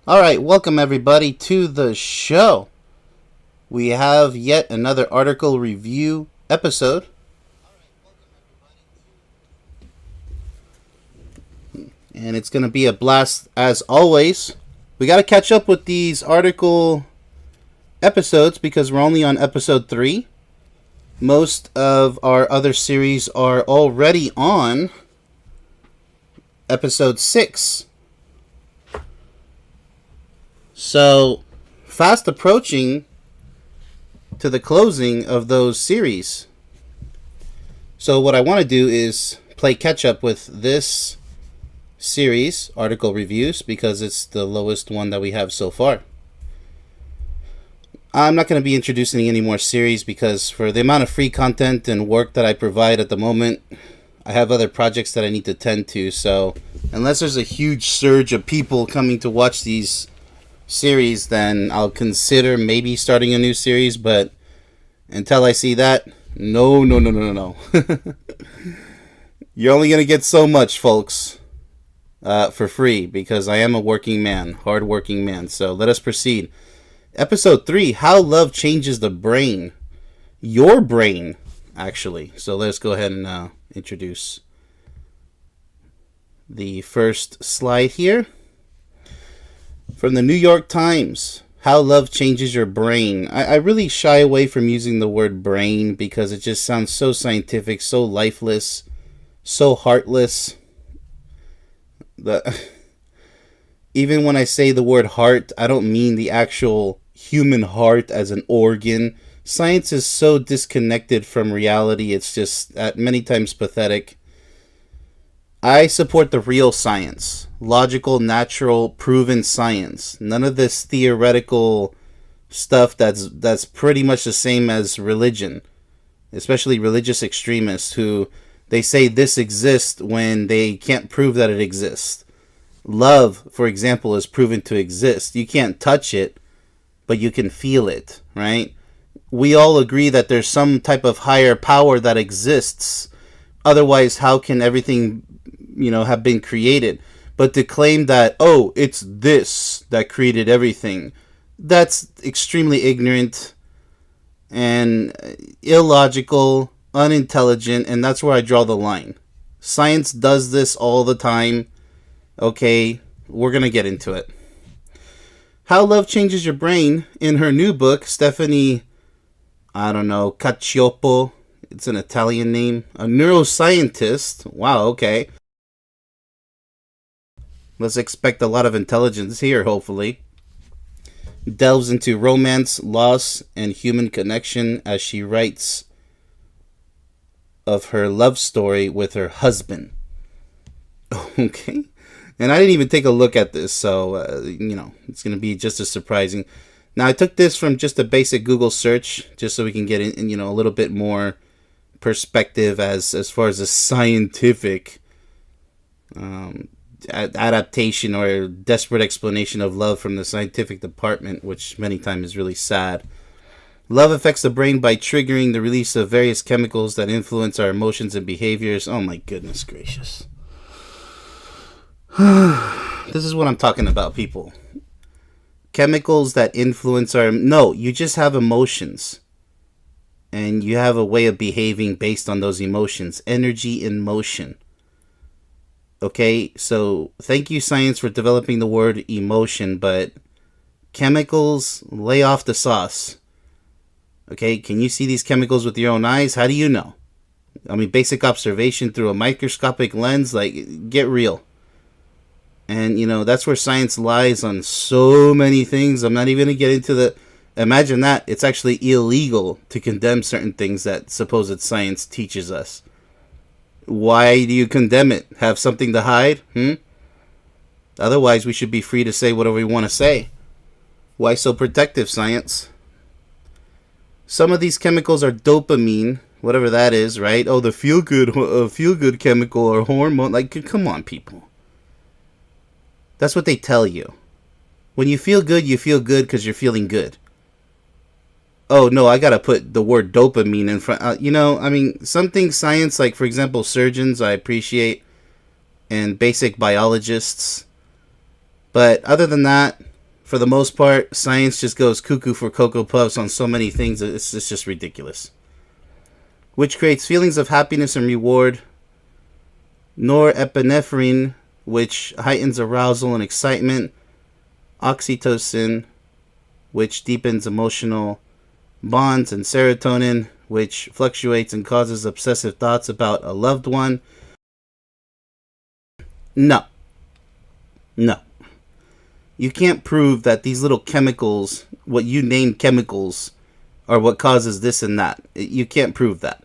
All right, welcome everybody to the show. We have yet another article review episode. And it's going to be a blast as always. We got to catch up with these article episodes because we're only on episode 3. Most of our other series are already on episode 6. So, fast approaching to the closing of those series. So what I want to do is play catch up with this series, article reviews, because it's the lowest one that we have so far. I'm not going to be introducing any more series because for the amount of free content and work that I provide at the moment, I have other projects that I need to tend to. So unless there's a huge surge of people coming to watch these series, then I'll consider maybe starting a new series. But until I see that, no. You're only going to get so much, folks, for free because I am a working man, hard-working man. So let us proceed. Episode 3, How Love Changes the Brain. Your brain, actually. So let's go ahead and introduce the first slide here. From the New York Times, How Love Changes Your Brain. I really shy away from using the word brain because it just sounds so scientific, so lifeless, so heartless. Even when I say the word heart, I don't mean the actual human heart as an organ. Science is so disconnected from reality, it's just at many times pathetic. I support the real science. Logical, natural, proven science. None of this theoretical stuff that's pretty much the same as religion. Especially religious extremists who they say this exists when they can't prove that it exists. Love, for example, is proven to exist. You can't touch it, but you can feel it, right? We all agree that there's some type of higher power that exists. Otherwise, how can everything, have been created? But to claim that, it's this that created everything, that's extremely ignorant and illogical, unintelligent, and that's where I draw the line. Science does this all the time. Okay, we're going to get into it. How Love Changes Your Brain. In her new book, Stephanie, Cacioppo, it's an Italian name, a neuroscientist. Wow, okay. Let's expect a lot of intelligence here, hopefully. Delves into romance, loss, and human connection as she writes of her love story with her husband. Okay. And I didn't even take a look at this, so, it's going to be just as surprising. Now, I took this from just a basic Google search, just so we can get in, a little bit more perspective as far as a scientific adaptation or desperate explanation of love from the scientific department, which many times is really sad. Love affects the brain by triggering the release of various chemicals that influence our emotions and behaviors. Oh my goodness gracious. This is what I'm talking about, people. Chemicals that influence our... No, you just have emotions. And you have a way of behaving based on those emotions. Energy in motion. Okay, so thank you, science, for developing the word emotion, but chemicals, lay off the sauce. Okay, can you see these chemicals with your own eyes? How do you know? I mean, basic observation through a microscopic lens, get real. And, that's where science lies on so many things. I'm not even going to get into the... Imagine that. It's actually illegal to condemn certain things that supposed science teaches us. Why do you condemn it? Have something to hide? Otherwise, we should be free to say whatever we want to say. Why so protective, science? Some of these chemicals are dopamine, whatever that is, right? Oh, the feel-good chemical or hormone. Come on, people. That's what they tell you. When you feel good because you're feeling good. Oh, no, I got to put the word dopamine in front. Some things science, like, for example, surgeons, I appreciate, and basic biologists. But other than that, For the most part, science just goes cuckoo for Cocoa Puffs on so many things. It's just ridiculous. Which creates feelings of happiness and reward. Norepinephrine, which heightens arousal and excitement. Oxytocin, which deepens emotional bonds. And serotonin, which fluctuates and causes obsessive thoughts about a loved one. No. No. You can't prove that these little chemicals, what you name chemicals, are what causes this and that. You can't prove that.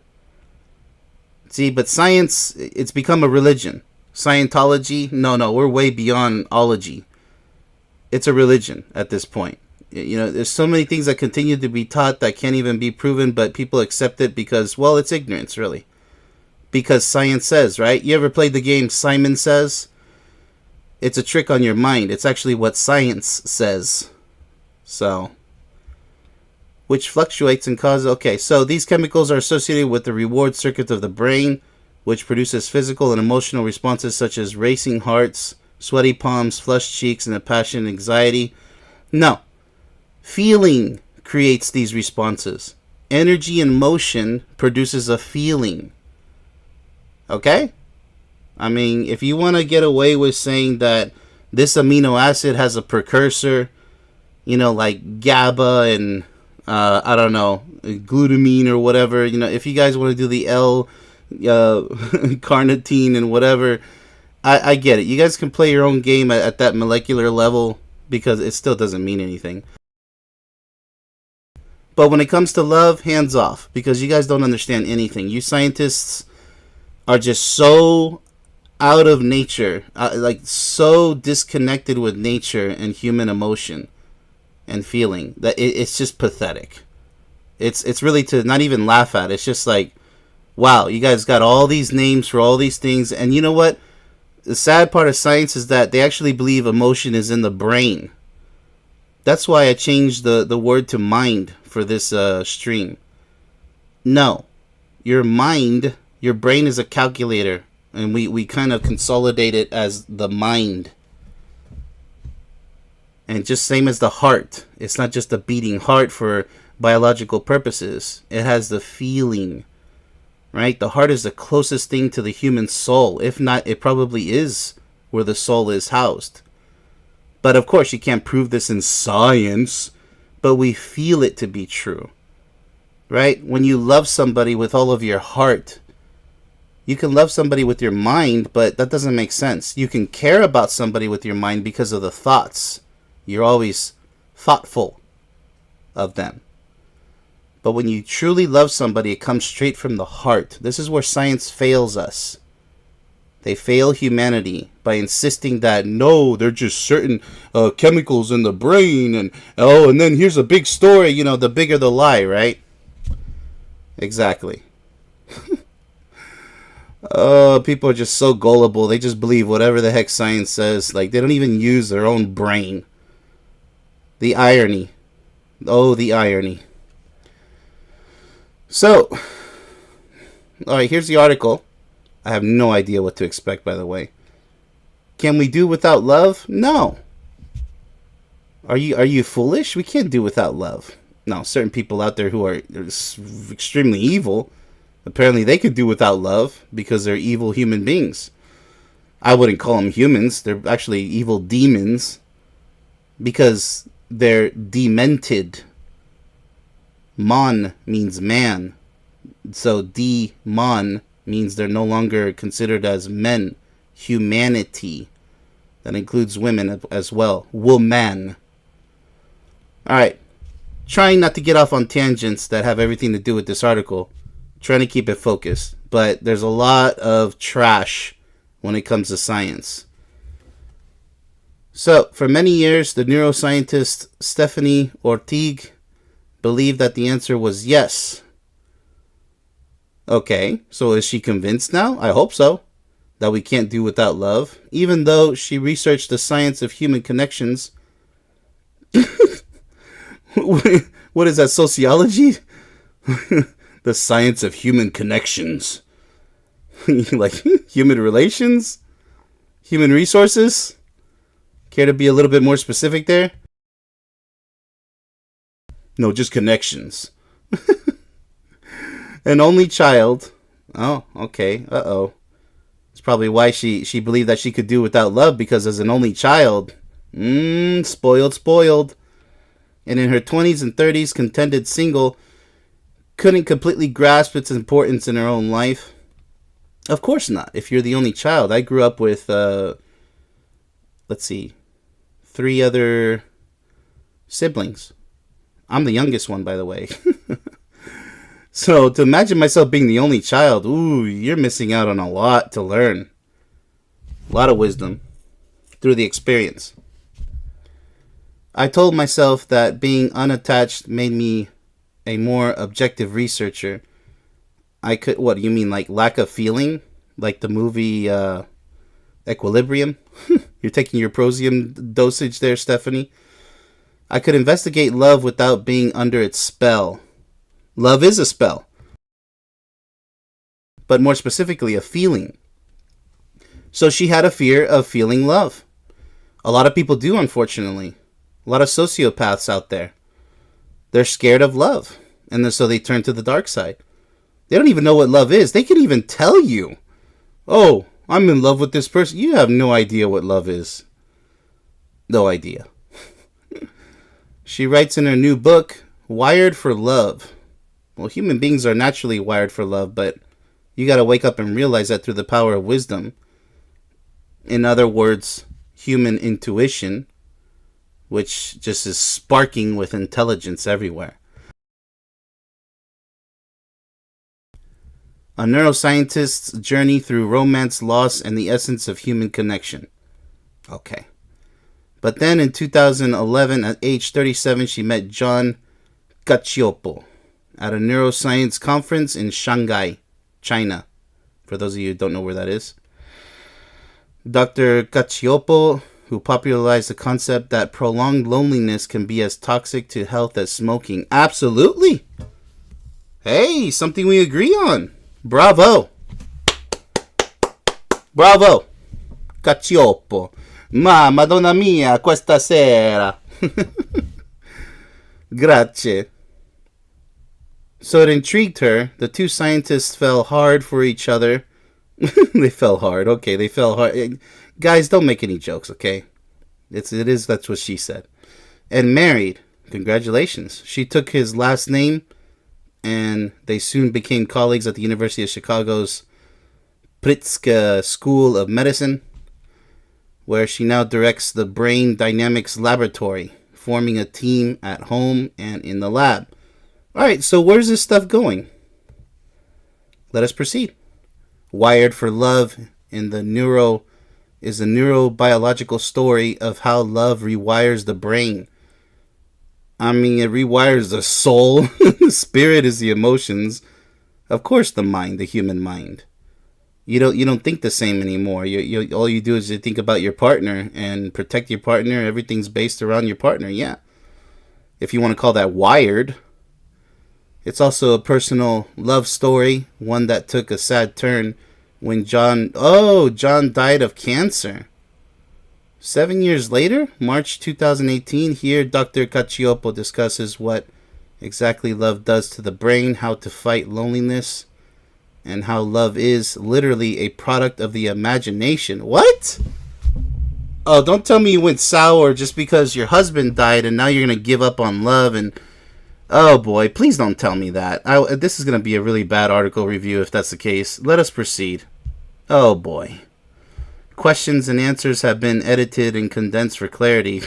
See, but science, it's become a religion. Scientology, no, we're way beyond ology. It's a religion at this point. You know, there's so many things that continue to be taught that can't even be proven, but people accept it because, well, it's ignorance, really. Because science says, right? You ever played the game Simon Says? It's a trick on your mind. It's actually what science says. So, which fluctuates and causes... Okay, so these chemicals are associated with the reward circuit of the brain, which produces physical and emotional responses such as racing hearts, sweaty palms, flushed cheeks, and a passion and anxiety. No. Feeling creates these responses. Energy and motion produces a feeling. Okay? I mean, if you want to get away with saying that this amino acid has a precursor, you know, like GABA and, I don't know, glutamine or whatever, you know, if you guys want to do the L-carnitine and whatever, I get it. You guys can play your own game at that molecular level because it still doesn't mean anything. But when it comes to love, hands off, because you guys don't understand anything. You scientists are just so out of nature, like so disconnected with nature and human emotion and feeling that it's just pathetic. It's really to not even laugh at. It's just like, wow, you guys got all these names for all these things, and you know what? The sad part of science is that they actually believe emotion is in the brain. That's why I changed the word to mind for this stream. No, your mind, your brain is a calculator. And we kind of consolidate it as the mind. And just same as the heart. It's not just a beating heart for biological purposes. It has the feeling. Right? The heart is the closest thing to the human soul. If not, it probably is where the soul is housed. But of course, you can't prove this in science. But we feel it to be true. Right? When you love somebody with all of your heart, you can love somebody with your mind, but that doesn't make sense. You can care about somebody with your mind because of the thoughts. You're always thoughtful of them. But when you truly love somebody, it comes straight from the heart. This is where science fails us. They fail humanity by insisting that, no, they're just certain chemicals in the brain. And then here's a big story. You know, the bigger the lie, right? Exactly. People are just so gullible. They just believe whatever the heck science says. Like, they don't even use their own brain. The irony. Oh, the irony. So, alright, here's the article. I have no idea what to expect, by the way. Can we do without love? No. Are you foolish? We can't do without love. Now, certain people out there who are extremely evil, apparently they could do without love because they're evil human beings. I wouldn't call them humans. They're actually evil demons because they're demented. Mon means man. So demon means they're no longer considered as men. Humanity. That includes women as well. Woman. Alright. Trying not to get off on tangents that have everything to do with this article. Trying to keep it focused. But there's a lot of trash when it comes to science. So, for many years, the neuroscientist Stephanie Ortiz believed that the answer was yes. Okay, so is she convinced now? I hope so. That we can't do without love. Even though she researched the science of human connections. What is that, sociology? The science of human connections. Like human relations? Human resources? Care to be a little bit more specific there? No, just connections. An only child. Oh, okay. Uh-oh. It's probably why she believed that she could do without love, because as an only child, spoiled. And in her 20s and 30s, contended single, couldn't completely grasp its importance in her own life. Of course not, if you're the only child. I grew up with, let's see, 3 other siblings. I'm the youngest one, by the way. So to imagine myself being the only child, ooh, you're missing out on a lot to learn. A lot of wisdom through the experience. I told myself that being unattached made me a more objective researcher. I could, what do you mean, like lack of feeling? Like the movie Equilibrium? You're taking your prosium dosage there, Stephanie. I could investigate love without being under its spell. Love is a spell. But more specifically, a feeling. So she had a fear of feeling love. A lot of people do, unfortunately. A lot of sociopaths out there. They're scared of love. And so they turn to the dark side. They don't even know what love is. They can even tell you, oh, I'm in love with this person. You have no idea what love is. No idea. She writes in her new book, Wired for Love. Well, human beings are naturally wired for love, but you got to wake up and realize that through the power of wisdom. In other words, human intuition, which just is sparking with intelligence everywhere. A neuroscientist's journey through romance, loss, and the essence of human connection. Okay. But then in 2011, at age 37, she met John Cacioppo at a neuroscience conference in Shanghai, China. For those of you who don't know where that is. Dr. Cacioppo, who popularized the concept that prolonged loneliness can be as toxic to health as smoking. Absolutely. Hey, something we agree on. Bravo. Bravo. Cacioppo. Ma, Madonna mia, questa sera. Grazie. So it intrigued her. The two scientists fell hard for each other. They fell hard. Okay, they fell hard. Guys, don't make any jokes, okay? That's what she said. And married. Congratulations. She took his last name, and they soon became colleagues at the University of Chicago's Pritzker School of Medicine, where she now directs the Brain Dynamics Laboratory, forming a team at home and in the lab. Alright, so where's this stuff going? Let us proceed. Wired for Love is the neurobiological story of how love rewires the brain. I mean, it rewires the soul. The spirit is the emotions. Of course, the mind, the human mind. You don't think the same anymore. You all you do is you think about your partner and protect your partner. Everything's based around your partner. Yeah. If you want to call that wired. It's also a personal love story, one that took a sad turn when John died of cancer. 7 years later, March 2018, here Dr. Cacioppo discusses what exactly love does to the brain, how to fight loneliness, and how love is literally a product of the imagination. What? Oh, don't tell me you went sour just because your husband died and now you're going to give up on love and... Oh boy, please don't tell me that. This is going to be a really bad article review if that's the case. Let us proceed. Oh boy. Questions and answers have been edited and condensed for clarity.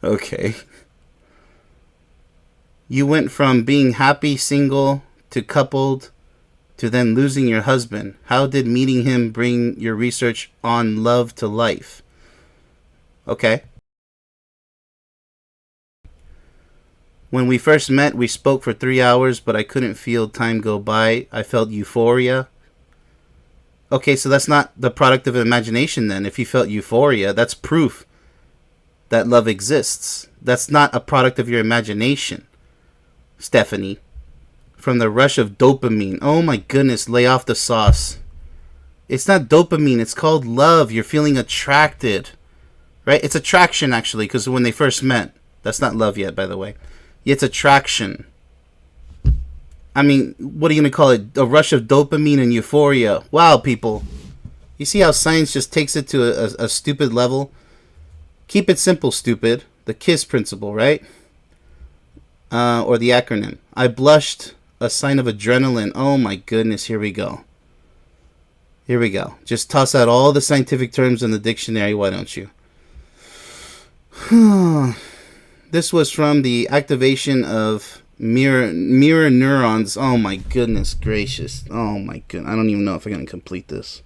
Okay. You went from being happy single to coupled to then losing your husband. How did meeting him bring your research on love to life? Okay. When we first met, we spoke for 3 hours, but I couldn't feel time go by. I felt euphoria. Okay, so that's not the product of imagination then. If you felt euphoria, that's proof that love exists. That's not a product of your imagination, Stephanie. From the rush of dopamine. Oh my goodness, lay off the sauce. It's not dopamine, it's called love. You're feeling attracted. Right? It's attraction, actually, because when they first met. That's not love yet, by the way. It's attraction. I mean, what are you going to call it? A rush of dopamine and euphoria. Wow, people. You see how science just takes it to a stupid level? Keep it simple, stupid. The KISS principle, right? Or the acronym. I blushed, a sign of adrenaline. Oh my goodness, here we go. Here we go. Just toss out all the scientific terms in the dictionary, why don't you? This was from the activation of mirror neurons. Oh my goodness gracious. Oh my goodness. I don't even know if I'm going to complete this.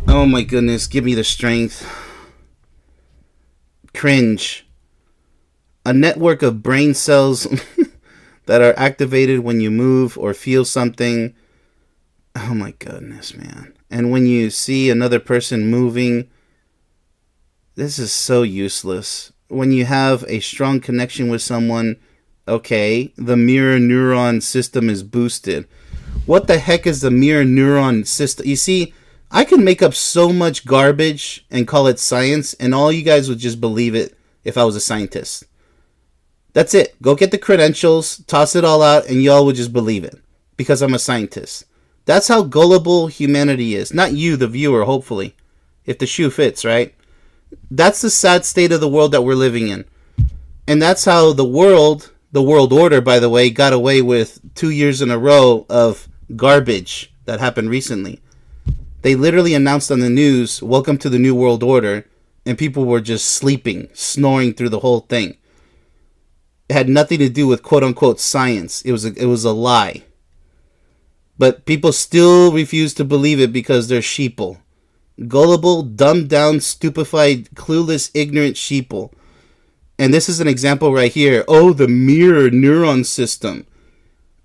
Oh my goodness. Give me the strength. Cringe. A network of brain cells that are activated when you move or feel something. Oh my goodness, man. And when you see another person moving, this is so useless. When you have a strong connection with someone, okay, the mirror neuron system is boosted. What the heck is the mirror neuron system? You see, I can make up so much garbage and call it science, and all you guys would just believe it if I was a scientist. That's it. Go get the credentials, toss it all out, and y'all would just believe it because I'm a scientist. That's how gullible humanity is. Not you, the viewer, hopefully, if the shoe fits, right? That's the sad state of the world that we're living in. And that's how the world order, by the way, got away with 2 years in a row of garbage that happened recently. They literally announced on the news, welcome to the New World Order, and people were just sleeping, snoring through the whole thing. It had nothing to do with quote-unquote science. It was a lie. But people still refuse to believe it because they're sheeple. Gullible, dumbed down, stupefied, clueless, ignorant sheeple. And this is an example right here. Oh, the mirror neuron system.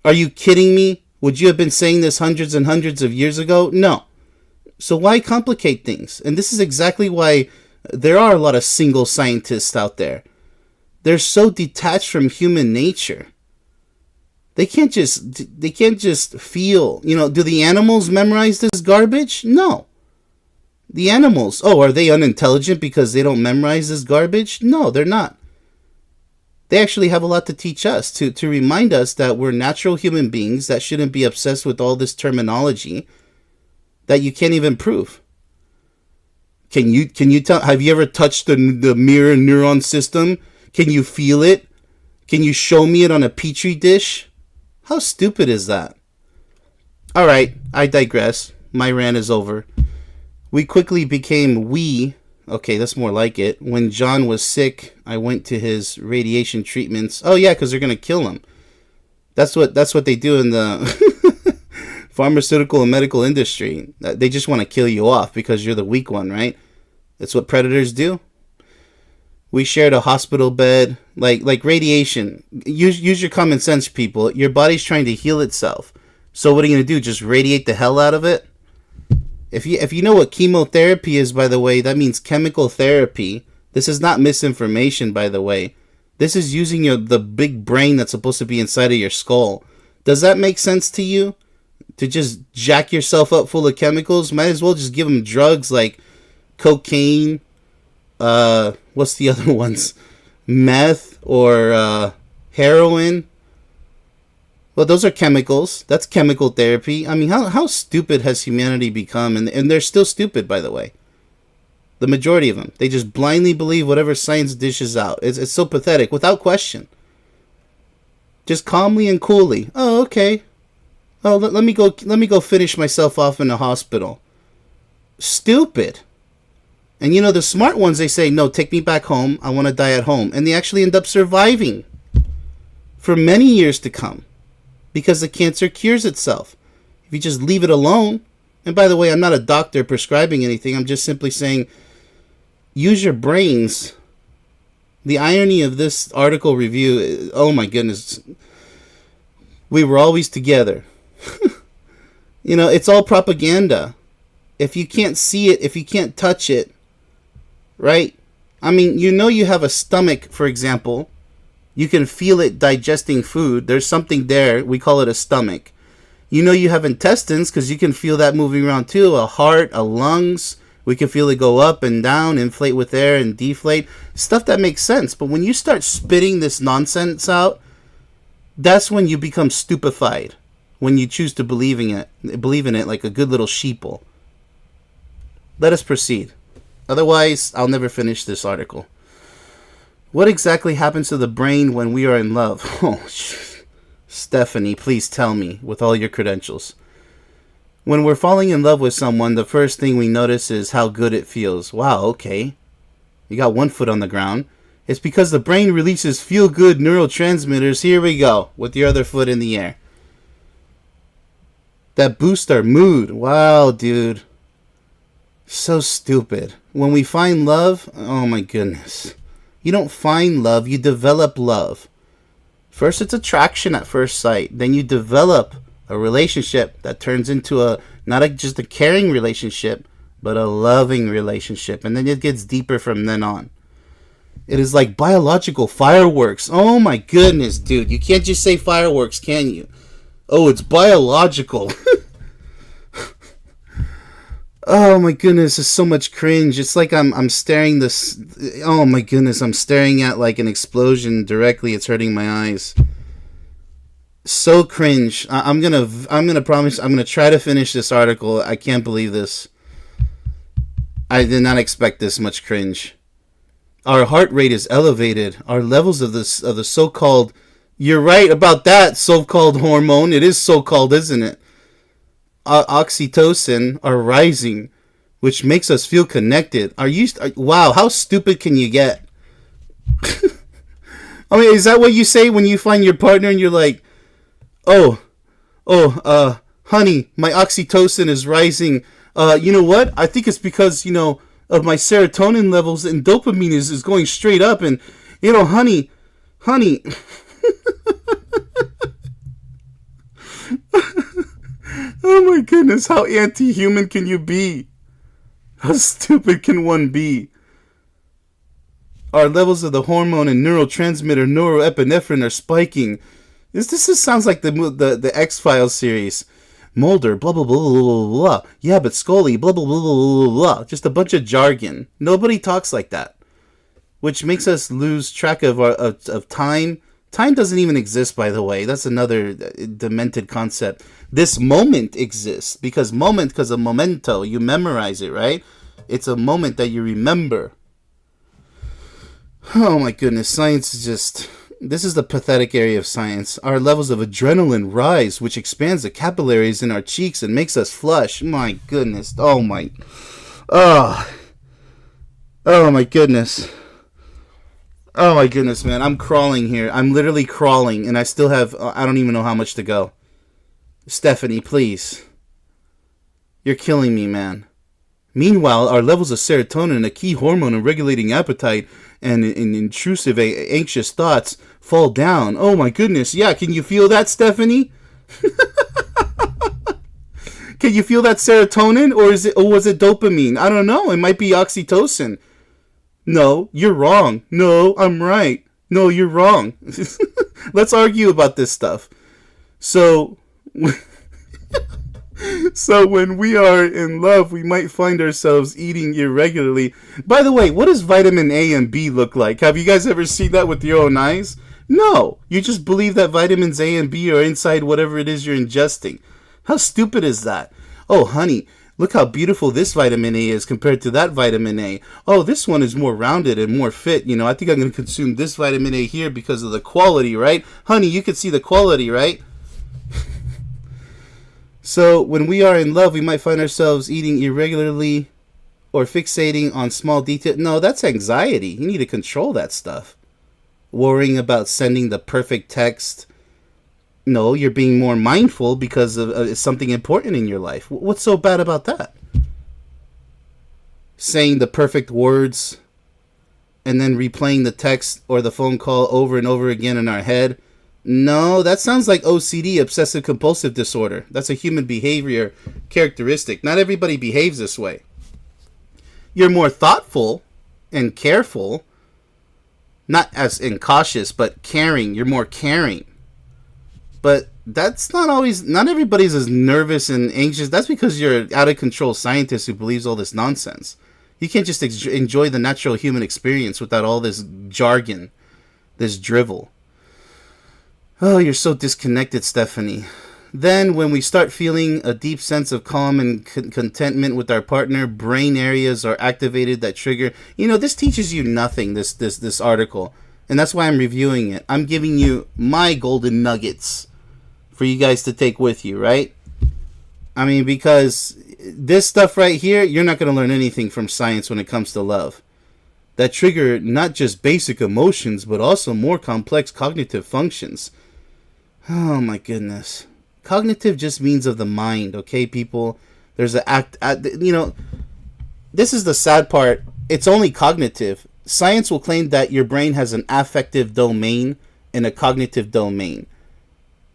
Are you kidding me? Would you have been saying this hundreds and hundreds of years ago? No. So why complicate things? And this is exactly why there are a lot of single scientists out there. They're so detached from human nature. They can't just feel, do the animals memorize this garbage? No. The animals, are they unintelligent because they don't memorize this garbage? No, they're not. They actually have a lot to teach us, to remind us that we're natural human beings that shouldn't be obsessed with all this terminology that you can't even prove. Can you tell, have you ever touched the mirror neuron system? Can you feel it? Can you show me it on a petri dish? How stupid is that? All right, I digress. My rant is over. We quickly became okay, that's more like it. When John was sick, I went to his radiation treatments. Oh yeah, because they're going to kill him. That's what they do in the pharmaceutical and medical industry. They just want to kill you off because you're the weak one, right? That's what predators do. We shared a hospital bed, like radiation. Use your common sense, people. Your body's trying to heal itself. So what are you going to do? Just radiate the hell out of it? If you know what chemotherapy is, by the way, that means chemical therapy. This is not misinformation, by the way. This is using the big brain that's supposed to be inside of your skull. Does that make sense to you? To just jack yourself up full of chemicals? Might as well just give them drugs like cocaine, what's the other ones? Meth or heroin. Well, those are chemicals. That's chemical therapy. I mean, how stupid has humanity become? And they're still stupid, by the way. The majority of them. They just blindly believe whatever science dishes out. It's so pathetic, without question. Just calmly and coolly. Oh, okay. Oh, let me go finish myself off in a hospital. Stupid. And the smart ones, they say, no, take me back home. I want to die at home. And they actually end up surviving for many years to come because the cancer cures itself. If you just leave it alone, and by the way, I'm not a doctor prescribing anything. I'm just simply saying, use your brains. The irony of this article review, oh my goodness. We were always together. It's all propaganda. If you can't see it, if you can't touch it, right? I mean, you have a stomach, for example. You can feel it digesting food. There's something there. We call it a stomach. You have intestines because you can feel that moving around too. A heart, a lungs, We can feel it go up and down, inflate with air and deflate. Stuff that makes sense. But when you start spitting this nonsense out, that's when you become stupefied. When you choose to believe in it like a good little sheeple. Let us proceed. Otherwise, I'll never finish this article. What exactly happens to the brain when we are in love? Oh, Stephanie, please tell me, with all your credentials. When we're falling in love with someone, the first thing we notice is how good it feels. Wow, okay. You got one foot on the ground. It's because the brain releases feel-good neurotransmitters. Here we go, with your other foot in the air. That boosts our mood. Wow, dude. So stupid. When we find love, oh my goodness. You don't find love, you develop love. First, it's attraction at first sight. Then you develop a relationship that turns into just a caring relationship, but a loving relationship. And then it gets deeper from then on. It is like biological fireworks. Oh my goodness, dude. You can't just say fireworks, can you? Oh, it's biological. Oh my goodness, it's so much cringe. It's like I'm staring this. Oh my goodness, I'm staring at like an explosion directly. It's hurting my eyes. So cringe. I'm gonna promise. I'm gonna try to finish this article. I can't believe this. I did not expect this much cringe. Our heart rate is elevated. Our levels of the so-called. You're right about that so-called hormone. It is so-called, isn't it? Oxytocin are rising, which makes us feel connected. Wow, how stupid can you get? I mean, is that what you say when you find your partner and you're like, honey, my oxytocin is rising. You know what? I think it's because, of my serotonin levels, and dopamine is going straight up, and, honey. Oh my goodness, how anti-human can you be? How stupid can one be? Our levels of the hormone and neurotransmitter norepinephrine are spiking. This sounds like the X-Files series. Mulder, blah, blah, blah, blah, blah, blah. Yeah, but Scully, blah, blah, blah, blah, blah, blah. Just a bunch of jargon. Nobody talks like that. Which makes us lose track of time. Time doesn't even exist, by the way. That's another demented concept. This moment exists because of memento. You memorize it, right? It's a moment that you remember. Oh my goodness, science is just... This is the pathetic area of science. Our levels of adrenaline rise, which expands the capillaries in our cheeks and makes us flush. My goodness. Oh my goodness. Oh my goodness, man. I'm crawling here. I'm literally crawling, and I still have... I don't even know how much to go. Stephanie, please. You're killing me, man. Meanwhile, our levels of serotonin, a key hormone in regulating appetite and in intrusive anxious thoughts, fall down. Oh my goodness. Yeah, can you feel that, Stephanie? Can you feel that serotonin? Or was it dopamine? I don't know. It might be oxytocin. No, you're wrong. No, I'm right. No, you're wrong. Let's argue about this stuff. So when we are in love, we might find ourselves eating irregularly. By the way, what does vitamin A and B look like? Have you guys ever seen that with your own eyes? No. You just believe that vitamins A and B are inside whatever it is you're ingesting. How stupid is that? Oh, honey, look how beautiful this vitamin A is compared to that vitamin A. Oh, this one is more rounded and more fit. I think I'm going to consume this vitamin A here because of the quality, right? Honey, you can see the quality, right? So, when we are in love, we might find ourselves eating irregularly or fixating on small details. No, that's anxiety. You need to control that stuff. Worrying about sending the perfect text. No, you're being more mindful because of something important in your life. What's so bad about that? Saying the perfect words and then replaying the text or the phone call over and over again in our head. No, that sounds like OCD, obsessive compulsive disorder. That's a human behavior characteristic. Not everybody behaves this way. You're more thoughtful and careful, not as in cautious, but caring. You're more caring. But That's not everybody's as nervous and anxious. That's because you're out of control scientist who believes all this nonsense. You can't just enjoy the natural human experience without all this jargon, this drivel. Oh, you're so disconnected, Stephanie. Then, when we start feeling a deep sense of calm and contentment with our partner, brain areas are activated that trigger. This teaches you nothing. This article, and that's why I'm reviewing it. I'm giving you my golden nuggets for you guys to take with you, right? I mean, because this stuff right here, you're not going to learn anything from science when it comes to love. That trigger not just basic emotions, but also more complex cognitive functions. Oh my goodness. Cognitive just means of the mind, okay, people? There's this is the sad part. It's only cognitive. Science will claim that your brain has an affective domain and a cognitive domain.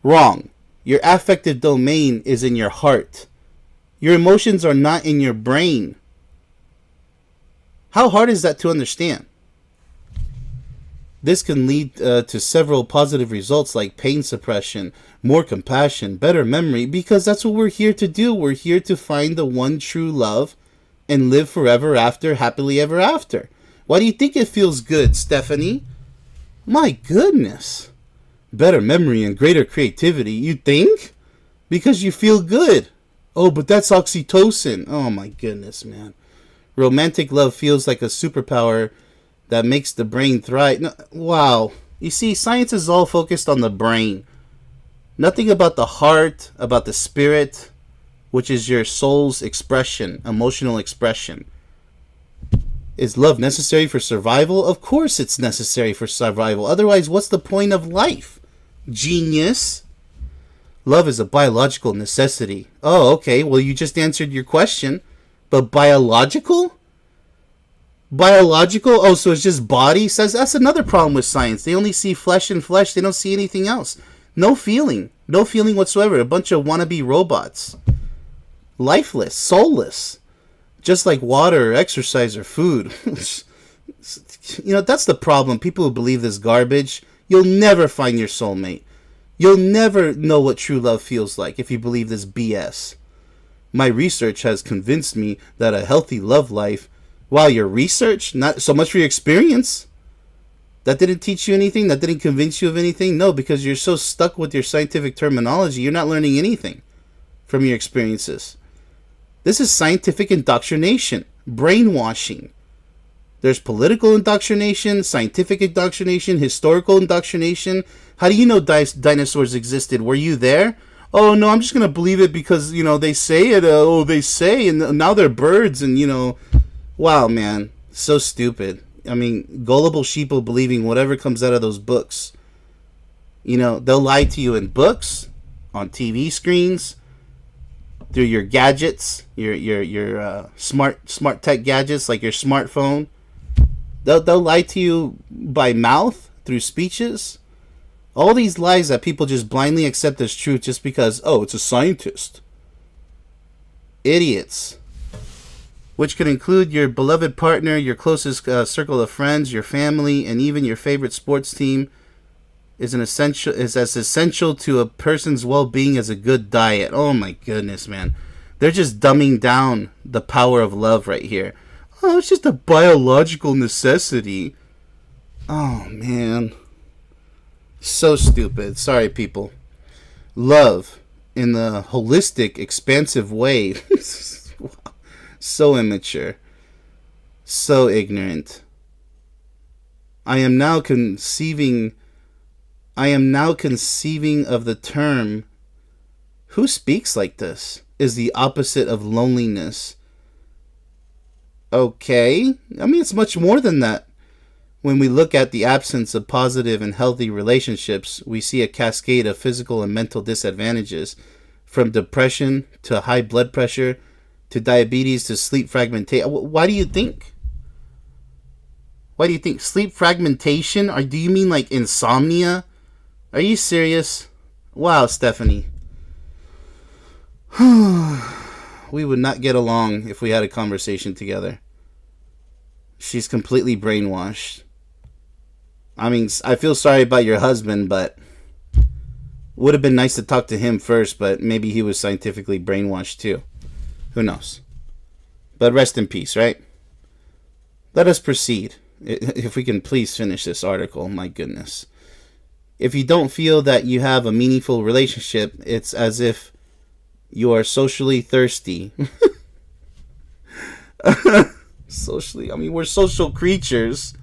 Wrong. Your affective domain is in your heart. Your emotions are not in your brain. How hard is that to understand? This can lead to several positive results like pain suppression, more compassion, better memory, because that's what we're here to do. We're here to find the one true love and live forever after, happily ever after. Why do you think it feels good, Stephanie? My goodness. Better memory and greater creativity, you think? Because you feel good. Oh, but that's oxytocin. Oh my goodness, man. Romantic love feels like a superpower that makes the brain thrive. No, wow. You see, science is all focused on the brain. Nothing about the heart, about the spirit, which is your soul's expression, emotional expression. Is love necessary for survival? Of course it's necessary for survival. Otherwise, what's the point of life? Genius. Love is a biological necessity. Oh, okay. Well, you just answered your question. But biological? Biological? Oh, so it's just body? Says that's another problem with science. They only see flesh and flesh. They don't see anything else. No feeling. No feeling whatsoever. A bunch of wannabe robots. Lifeless. Soulless. Just like water or exercise or food. That's the problem. People who believe this garbage, you'll never find your soulmate. You'll never know what true love feels like if you believe this BS. My research has convinced me that a healthy love life... Wow, your research? Not so much for your experience. That didn't teach you anything? That didn't convince you of anything? No, because you're so stuck with your scientific terminology, you're not learning anything from your experiences. This is scientific indoctrination, brainwashing. There's political indoctrination, scientific indoctrination, historical indoctrination. How do you know dinosaurs existed? Were you there? Oh, no, I'm just going to believe it because, they say it. They say, and now they're birds, and, wow, man, so stupid. I mean, gullible sheeple believing whatever comes out of those books. They'll lie to you in books, on TV screens, through your gadgets, your smart tech gadgets like your smartphone. They'll lie to you by mouth, through speeches. All these lies that people just blindly accept as truth just because, it's a scientist. Idiots. Which could include your beloved partner, your closest circle of friends, your family, and even your favorite sports team, is as essential to a person's well-being as a good diet. Oh my goodness, man. They're just dumbing down the power of love right here. Oh, it's just a biological necessity. Oh, man. So stupid. Sorry, people. Love, in the holistic, expansive way. So immature. So ignorant. I am now conceiving of the term, who speaks like this, is the opposite of loneliness. Okay. I mean, it's much more than that. When we look at the absence of positive and healthy relationships, we see a cascade of physical and mental disadvantages, from depression to high blood pressure to diabetes to sleep fragmentation. Why do you think? Why do you think? Sleep fragmentation? Or do you mean like insomnia? Are you serious? Wow, Stephanie. We would not get along if we had a conversation together. She's completely brainwashed. I mean, I feel sorry about your husband, but Would have been nice to talk to him first, but maybe he was scientifically brainwashed too. Who knows? But rest in peace, right? Let us proceed. If we can please finish this article, my goodness. If you don't feel that you have a meaningful relationship, it's as if you are socially thirsty. Socially, I mean, we're social creatures.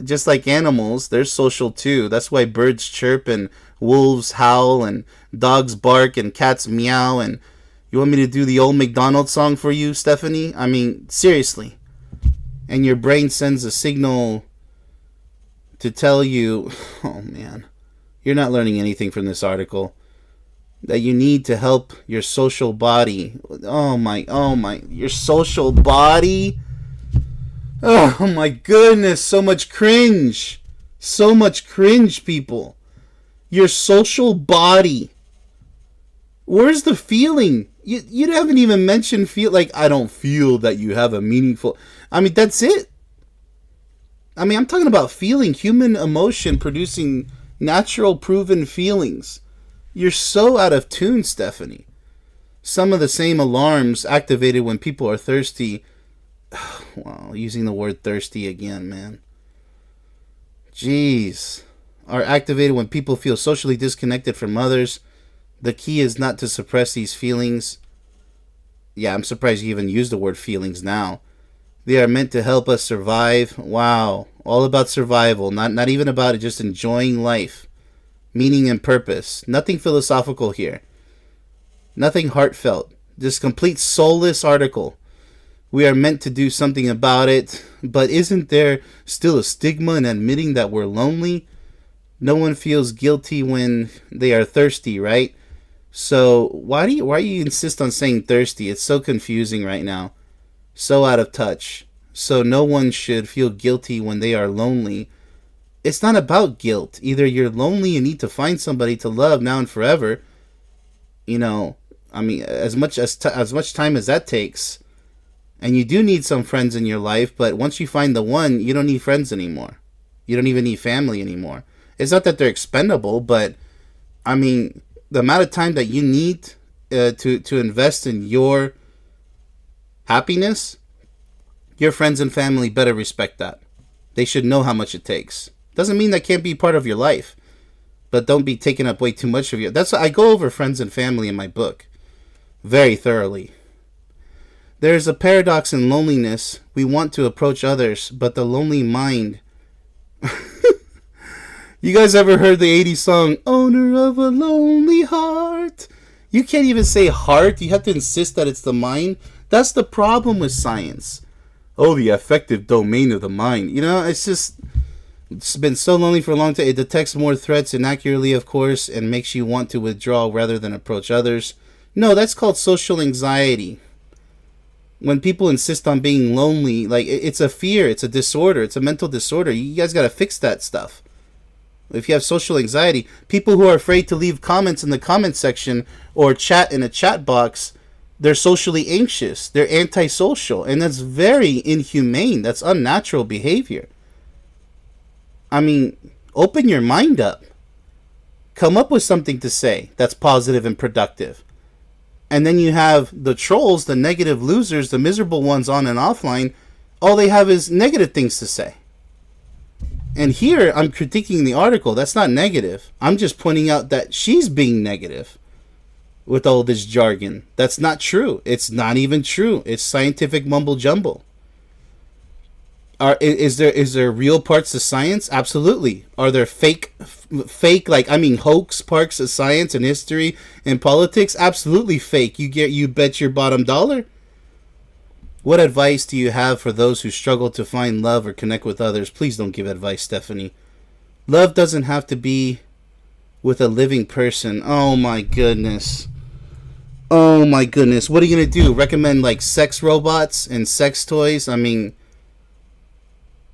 Just like animals, they're social too. That's why birds chirp and wolves howl and dogs bark and cats meow. And you want me to do the old McDonald's song for you, Stephanie? I mean, seriously. And your brain sends a signal to tell you, oh man, you're not learning anything from this article, that you need to help your social body. Oh my, your social body? Oh my goodness, so much cringe. So much cringe, people. Your social body. Where's the feeling? You haven't even mentioned feel, like, I don't feel that you have a meaningful... I mean, that's it. I mean, I'm talking about feeling, human emotion producing natural proven feelings. You're so out of tune, Stephanie. Some of the same alarms activated when people are thirsty. Wow, using the word thirsty again, man. Jeez. Are activated when people feel socially disconnected from others. The key is not to suppress these feelings. Yeah, I'm surprised you even use the word feelings now. They are meant to help us survive. Wow. All about survival. Not even about it, just enjoying life. Meaning and purpose. Nothing philosophical here. Nothing heartfelt. Just complete soulless article. We are meant to do something about it. But isn't there still a stigma in admitting that we're lonely? No one feels guilty when they are thirsty, right? So why do you insist on saying thirsty? It's so confusing right now. So out of touch. So no one should feel guilty when they are lonely. It's not about guilt. Either you're lonely and need to find somebody to love now and forever. You know, I mean, as much time as that takes. And you do need some friends in your life, but once you find the one, you don't need friends anymore. You don't even need family anymore. It's not that they're expendable, but I mean, the amount of time that you need to invest in your happiness, your friends and family better respect that. They should know how much it takes. Doesn't mean that can't be part of your life, but don't be taking up way too much of your... That's I go over friends and family in my book very thoroughly. There is a paradox in loneliness. We want to approach others, but the lonely mind... You guys ever heard the 80s song, Owner of a Lonely Heart? You can't even say heart. You have to insist that it's the mind. That's the problem with science. Oh, the affective domain of the mind. You know, it's been so lonely for a long time. It detects more threats inaccurately, of course, and makes you want to withdraw rather than approach others. No, that's called social anxiety. When people insist on being lonely, like, it's a fear, it's a disorder, it's a mental disorder. You guys got to fix that stuff. If you have social anxiety, people who are afraid to leave comments in the comment section or chat in a chat box, they're socially anxious. They're antisocial. And that's very inhumane. That's unnatural behavior. I mean, open your mind up. Come up with something to say that's positive and productive. And then you have the trolls, the negative losers, the miserable ones on and offline. All they have is negative things to say. And here, I'm critiquing the article. That's not negative. I'm just pointing out that she's being negative with all this jargon. That's not true. It's not even true. It's scientific mumble jumble. Is there real parts to science? Absolutely. Are there fake, hoax parts of science and history and politics? Absolutely fake. You bet your bottom dollar. What advice do you have for those who struggle to find love or connect with others? Please don't give advice, Stephanie. Love doesn't have to be with a living person. Oh my goodness. Oh my goodness. What are you going to do? Recommend like sex robots and sex toys? I mean,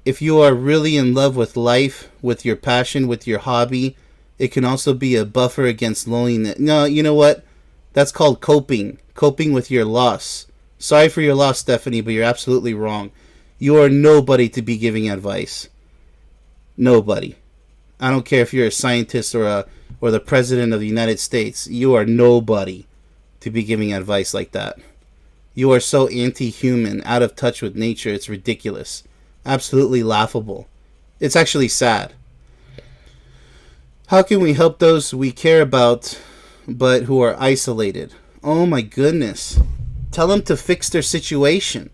if you are really in love with life, with your passion, with your hobby, it can also be a buffer against loneliness. No, you know what? That's called coping. Coping with your loss. Sorry for your loss, Stephanie, but you're absolutely wrong. You are nobody to be giving advice. Nobody. I don't care if you're a scientist or the president of the United States. You are nobody to be giving advice like that. You are so anti-human, out of touch with nature. It's ridiculous. Absolutely laughable. It's actually sad. How can we help those we care about but who are isolated? Oh my goodness. Tell them to fix their situation.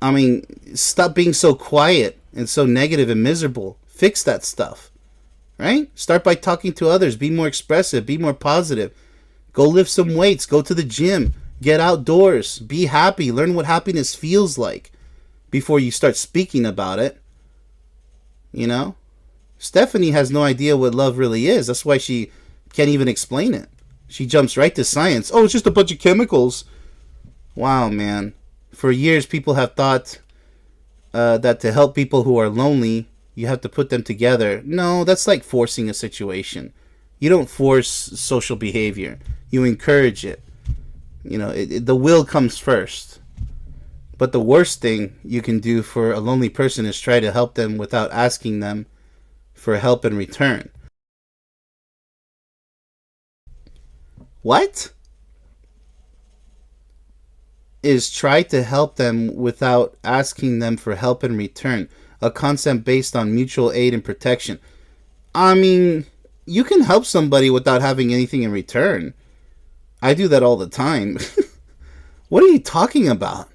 I mean, stop being so quiet and so negative and miserable. Fix that stuff. Right? Start by talking to others. Be more expressive. Be more positive. Go lift some weights. Go to the gym. Get outdoors. Be happy. Learn what happiness feels like before you start speaking about it. You know? Stephanie has no idea what love really is. That's why she can't even explain it. She jumps right to science. Oh, it's just a bunch of chemicals. Wow, man. For years, people have thought that to help people who are lonely, you have to put them together. No, that's like forcing a situation. You don't force social behavior. You encourage it. You know, the will comes first. But the worst thing you can do for a lonely person is try to help them without asking them for help in return. What? Is try to help them without asking them for help in return. A concept based on mutual aid and protection. I mean, you can help somebody without having anything in return. I do that all the time. What are you talking about?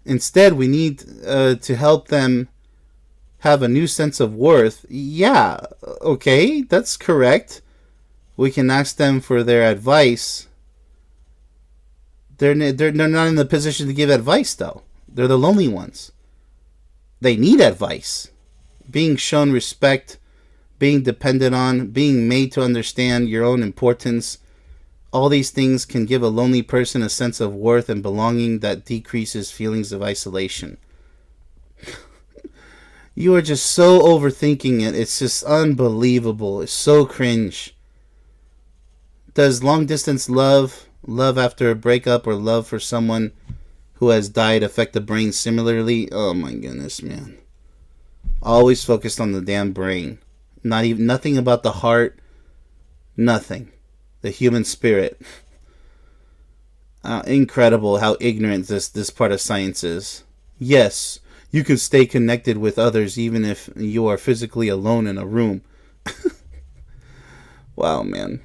Instead, we need to help them have a new sense of worth. Yeah, okay, that's correct. We can ask them for their advice. They're not in the position to give advice, though. They're the lonely ones. They need advice. Being shown respect, being depended on, being made to understand your own importance. All these things can give a lonely person a sense of worth and belonging that decreases feelings of isolation. You are just so overthinking it. It's just unbelievable. It's so cringe. Does long distance love after a breakup, or love for someone who has died affect the brain similarly? Oh my goodness, man. Always focused on the damn brain. Nothing about the heart. Nothing. The human spirit. Incredible how ignorant this part of science is. Yes, you can stay connected with others even if you are physically alone in a room. Wow, man.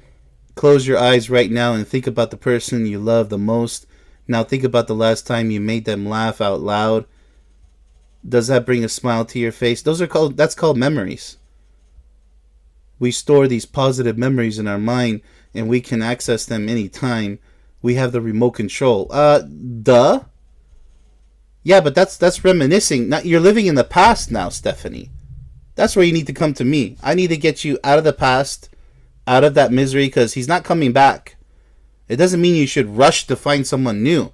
Close your eyes right now and think about the person you love the most. Now think about the last time you made them laugh out loud. Does that bring a smile to your face? That's called memories. We store these positive memories in our mind and we can access them anytime. We have the remote control. Duh. Yeah, but that's reminiscing. You're living in the past now, Stephanie. That's where you need to come to me. I need to get you out of the past, out of that misery, because he's not coming back. It doesn't mean you should rush to find someone new.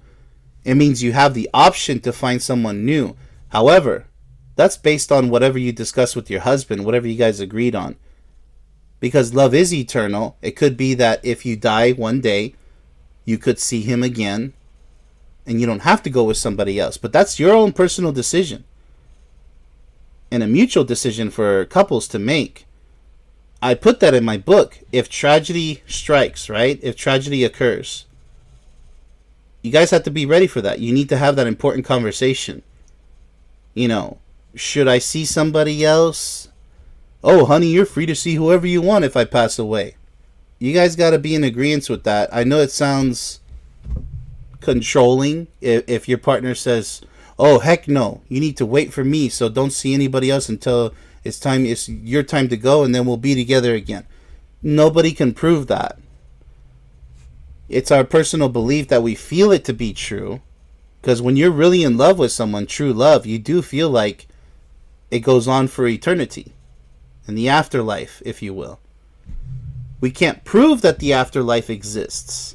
It means you have the option to find someone new. However, that's based on whatever you discuss with your husband, whatever you guys agreed on. Because love is eternal. It could be that if you die one day, you could see him again, and you don't have to go with somebody else. But that's your own personal decision. And a mutual decision for couples to make. I put that in my book. If tragedy strikes, right? If tragedy occurs, you guys have to be ready for that. You need to have that important conversation. You know, should I see somebody else? Oh, honey, you're free to see whoever you want if I pass away. You guys got to be in agreement with that. I know it sounds controlling if your partner says, oh, heck no, you need to wait for me, so don't see anybody else until it's your time to go, and then we'll be together again. Nobody can prove that. It's our personal belief that we feel it to be true, because when you're really in love with someone, true love, you do feel like it goes on for eternity, in the afterlife, if you will. We can't prove that the afterlife exists,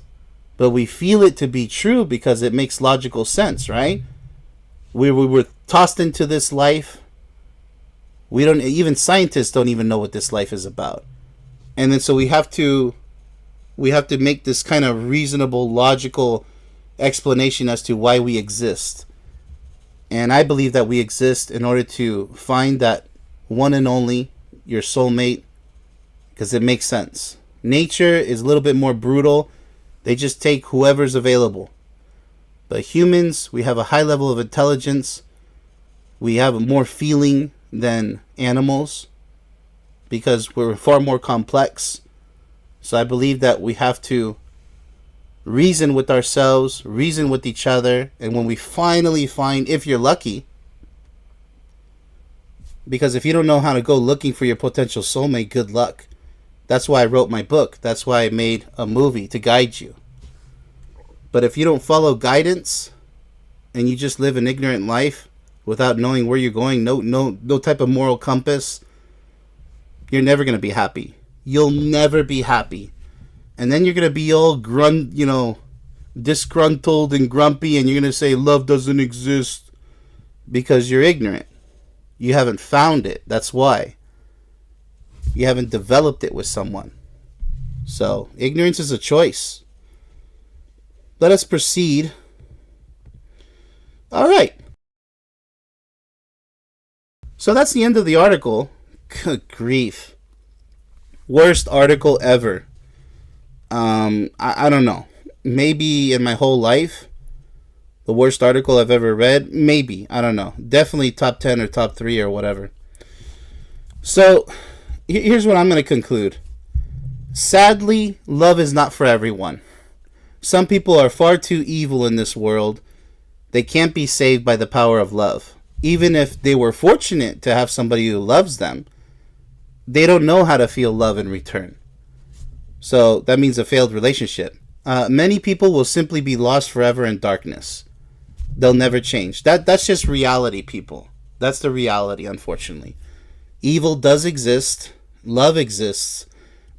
but we feel it to be true because it makes logical sense, right? We were tossed into this life. Even scientists don't even know what this life is about. And then so we have to make this kind of reasonable, logical explanation as to why we exist. And I believe that we exist in order to find that one and only, your soulmate, because it makes sense. Nature is a little bit more brutal. They just take whoever's available. But humans, we have a high level of intelligence. We have more feeling than animals because we're far more complex. So I believe that we have to reason with ourselves, reason with each other, and when we finally find, if you're lucky, because if you don't know how to go looking for your potential soulmate, good luck. That's why I wrote my book. That's why I made a movie to guide you. But if you don't follow guidance and you just live an ignorant life without knowing where you're going, no type of moral compass, you're never going to be happy. You'll never be happy. And then you're going to be all disgruntled and grumpy, and you're going to say love doesn't exist because you're ignorant. You haven't found it. That's why. You haven't developed it with someone. So, ignorance is a choice. Let us proceed. All right. So that's the end of the article. Good grief. Worst article ever. I don't know. Maybe in my whole life, the worst article I've ever read. Maybe. I don't know. Definitely top 10 or top 3 or whatever. So, here's what I'm going to conclude. Sadly, love is not for everyone. Some people are far too evil in this world. They can't be saved by the power of love. Even if they were fortunate to have somebody who loves them, they don't know how to feel love in return. So that means a failed relationship. Many people will simply be lost forever in darkness. They'll never change. That's just reality, people. That's the reality, unfortunately. Evil does exist. Love exists.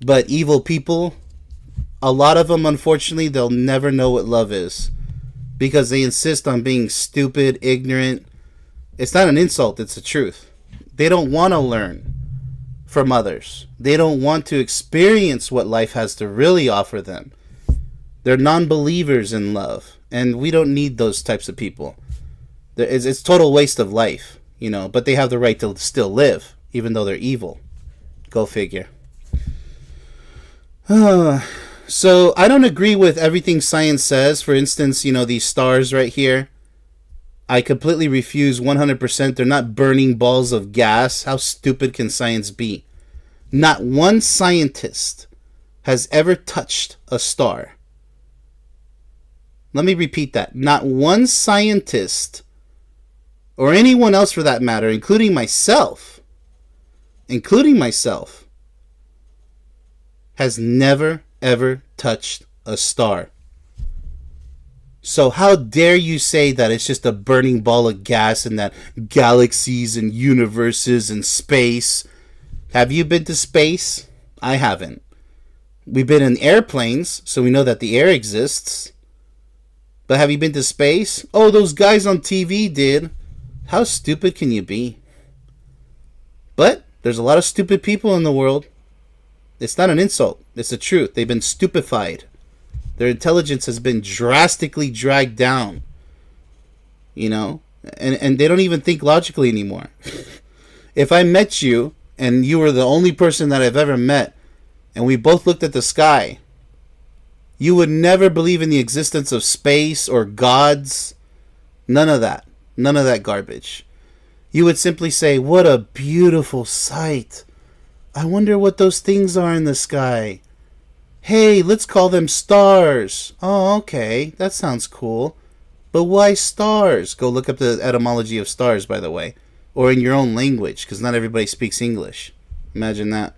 But evil people, a lot of them, unfortunately, they'll never know what love is. Because they insist on being stupid, ignorant. It's not an insult, it's the truth. They don't want to learn from others. They don't want to experience what life has to really offer them. They're non-believers in love. And we don't need those types of people. It's total waste of life, but they have the right to still live, even though they're evil. Go figure. So I don't agree with everything science says. For instance, these stars right here. I completely refuse 100%. They're not burning balls of gas. How stupid can science be? Not one scientist has ever touched a star. Let me repeat that. Not one scientist, or anyone else for that matter, including myself, has never, ever touched a star. So how dare you say that it's just a burning ball of gas and that galaxies and universes and space? Have you been to space? I haven't. We've been in airplanes, so we know that the air exists. But have you been to space? Oh, those guys on TV did. How stupid can you be? But there's a lot of stupid people in the world. It's not an insult. It's the truth. They've been stupefied. Their intelligence has been drastically dragged down. And they don't even think logically anymore. If I met you, and you were the only person that I've ever met, and we both looked at the sky, you would never believe in the existence of space or gods. None of that. None of that garbage. You would simply say, what a beautiful sight. I wonder what those things are in the sky. Hey, let's call them stars. Oh, okay. That sounds cool. But why stars? Go look up the etymology of stars, by the way. Or in your own language, because not everybody speaks English. Imagine that.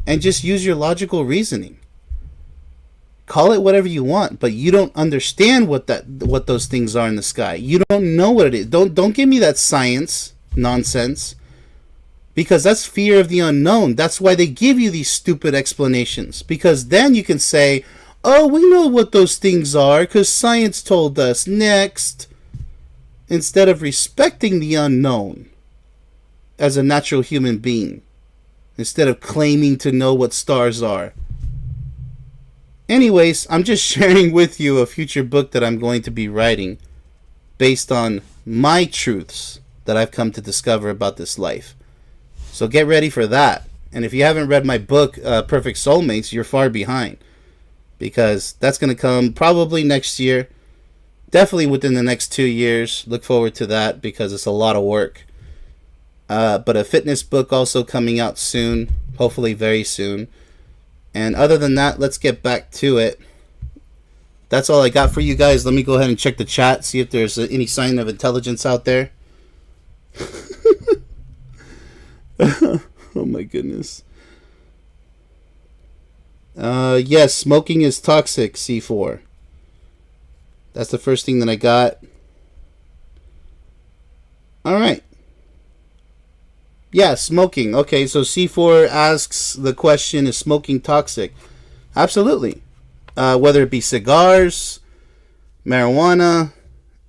And just use your logical reasoning. Call it whatever you want, but you don't understand what those things are in the sky. You don't know what it is. Don't give me that science nonsense. Because that's fear of the unknown. That's why they give you these stupid explanations. Because then you can say, oh, we know what those things are because science told us. Next. Instead of respecting the unknown as a natural human being. Instead of claiming to know what stars are. Anyways, I'm just sharing with you a future book that I'm going to be writing based on my truths that I've come to discover about this life. So get ready for that. And if you haven't read my book, Perfect Soulmates, you're far behind. Because that's going to come probably next year. Definitely within the next 2 years. Look forward to that because it's a lot of work. But a fitness book also coming out soon. Hopefully very soon. And other than that, let's get back to it. That's all I got for you guys. Let me go ahead and check the chat. See if there's any sign of intelligence out there. Oh my goodness. Yes, smoking is toxic, C4. That's the first thing that I got. Alright. Yeah, smoking. Okay, so C4 asks the question, is smoking toxic? Absolutely. Whether it be cigars, marijuana,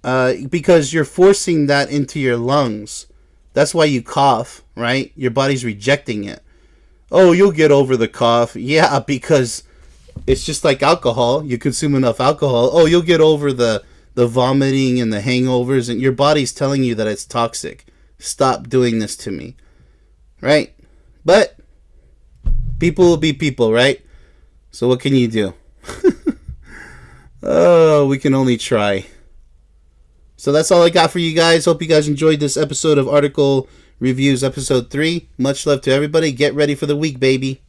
because you're forcing that into your lungs. That's why you cough, right? Your body's rejecting it. Oh, you'll get over the cough. Yeah, because it's just like alcohol. You consume enough alcohol. Oh, you'll get over the vomiting and the hangovers, and your body's telling you that it's toxic. Stop doing this to me. Right? But people will be people, right? So what can you do? Oh, we can only try. So that's all I got for you guys. Hope you guys enjoyed this episode of Article Reviews episode 3. Much love to everybody. Get ready for the week, baby.